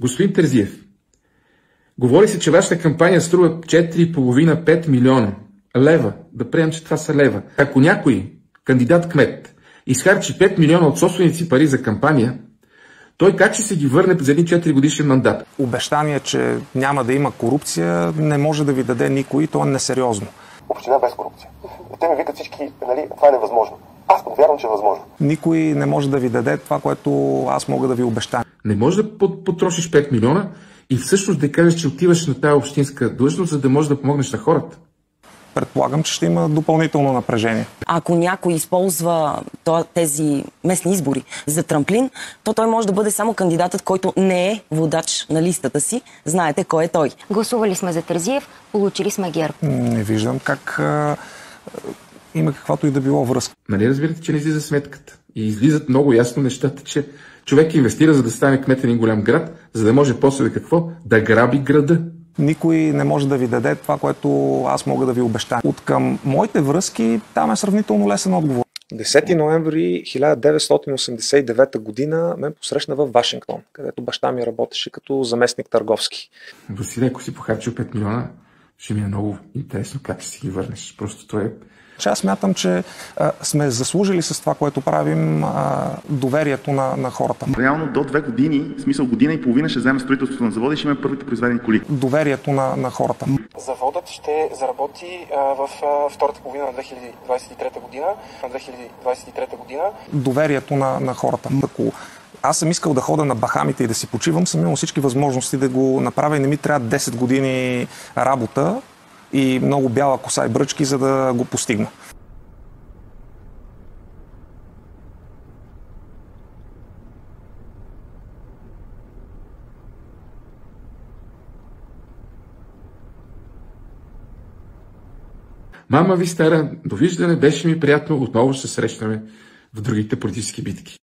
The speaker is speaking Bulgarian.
Господин Терзиев, говори се, че вашата кампания струва 4,5-5 милиона лева. Да приемем, че това са лева. Ако някой кандидат-кмет изхарчи 5 милиона от собствените си пари за кампания, той как ще се ги върне за един 4 годишен мандат? Обещание, че няма да има корупция, не може да ви даде никой, то е несериозно. Община без корупция. Те ми викат всички, нали, това е невъзможно. Аз пък вярвам, че е възможно. Никой не може да ви даде това, което аз мога да ви обещая. Не можеш да потрошиш 5 милиона и всъщност да кажеш, че отиваш на тази общинска длъжност, за да можеш да помогнеш на хората. Предполагам, че ще има допълнително напрежение. Ако някой използва тези местни избори за трамплин, то той може да бъде само кандидатът, който не е водач на листата си. Знаете кой е той. Гласували сме за Терзиев, получили сме ГЕРБ. Не виждам как има каквато и да било връзка. Нали разбирате, че не излиза сметката? И излизат много ясно нещата, че човек инвестира, за да стане кмет на един голям град, за да може после да какво? Да граби града. Никой не може да ви даде това, което аз мога да ви обещая. От към моите връзки там е сравнително лесен отговор. 10 ноември 1989 година ме посрещна в Вашингтон, където баща ми работеше като заместник търговски. Василе, ако си похарчил 5 милиона, ще ми е много интересно как ще си ги върнеш. Просто това е... Аз смятам, че сме заслужили с това, което правим, доверието на хората. Реално до 2 години, в смисъл година и половина ще вземе строителството на завода и ще имаме първите произведени коли. Доверието на хората. Заводът ще заработи в втората половина на 2023 година. Доверието на хората. Ако аз съм искал да хода на Бахамите и да си почивам, съм имал всички възможности да го направя и не ми трябва 10 години работа и много бяла коса и бръчки, за да го постигна. Мама ви стара, довиждане, беше ми приятно, отново ще се срещаме в другите политически битки.